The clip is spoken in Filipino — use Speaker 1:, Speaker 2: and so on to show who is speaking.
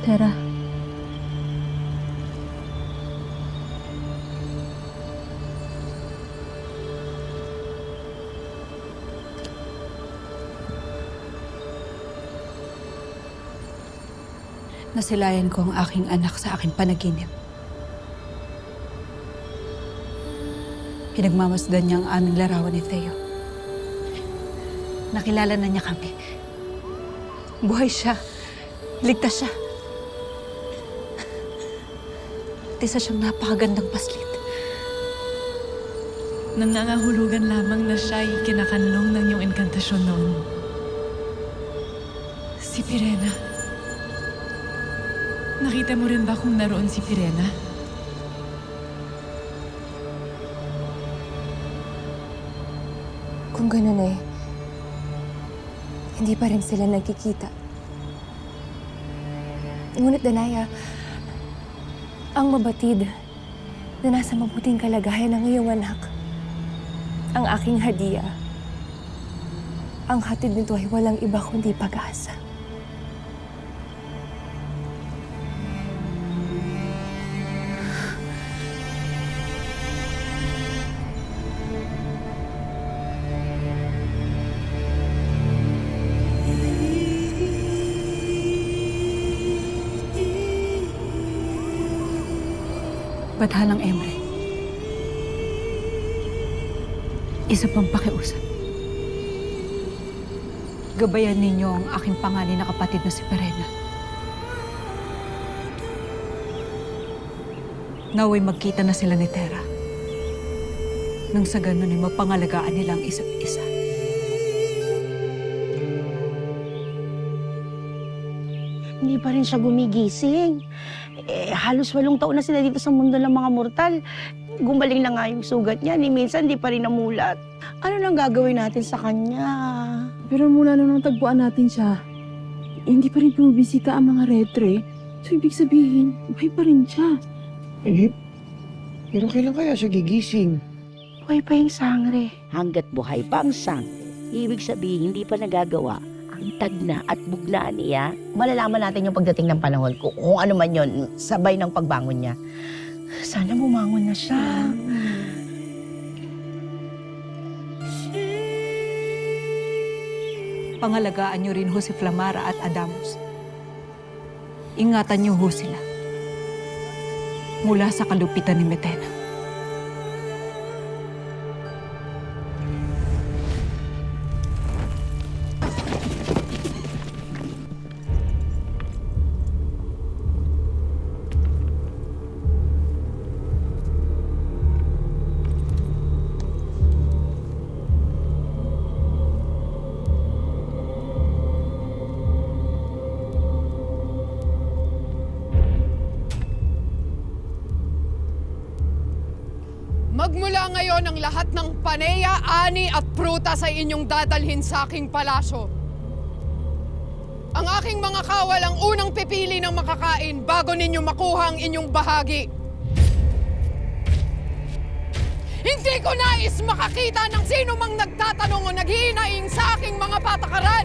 Speaker 1: Tara. Nasilayan ko ang aking anak sa aking panaginip. Pinagmamasdan niya ang aming larawan ni Theo. Nakilala na niya kami. Buhay siya. Ligtas siya. At isa siyang napakagandang paslit.
Speaker 2: Nangangahulugan lamang na siya'y kinakanlong ng iyong enkantasyon noon. Si Pirena. Nakita mo rin ba kung naroon si Pirena?
Speaker 3: Kung ganun hindi pa rin sila nagkikita. Ngunit Danaya, ang mabatid na nasa mabuting kalagayan ng iyong anak, ang aking hadiah. Ang hatid nito ay walang iba kundi pag-asa.
Speaker 1: Badhalang Emre. Isa pang pakiusap. Gabayan ninyo ang aking panganay na kapatid na si Pirena. Naway magkita na sila ni Tera. Nang sa ganun ay mapangalagaan nila ang isa't isa.
Speaker 4: Hindi pa rin siya gumigising. Halos 8 taon na sila dito sa mundo ng mga mortal. Gumaling na nga yung sugat niya. Minsan di pa rin namulat. Ano nang gagawin natin sa kanya?
Speaker 5: Pero mula nung tagpuan natin siya, hindi pa rin bumibisita ang mga retre. So, ibig sabihin, buhay pa rin siya.
Speaker 6: Pero kailan kaya siya gigising?
Speaker 4: Buhay pa yung sangre.
Speaker 7: Hanggat buhay pa ang sang, ibig sabihin hindi pa nagagawa ang tagna at bugna niya.
Speaker 4: Malalaman natin yung pagdating ng panahon kung ano man yon, sabay ng pagbangon niya. Sana bumangon na siya.
Speaker 1: Pangalagaan niyo rin ho si Flamara at Adamus. Ingatan niyo ho sila. Mula sa kalupitan ni Metena.
Speaker 8: Magmula ngayon ang lahat ng paneya, ani at prutas ay inyong dadalhin sa aking palasyo. Ang aking mga kawal ang unang pipili ng makakain bago ninyo makuha ang inyong bahagi. Hindi ko nais makakita ng sino mang nagtatanong o naghihinaing sa aking mga patakaran.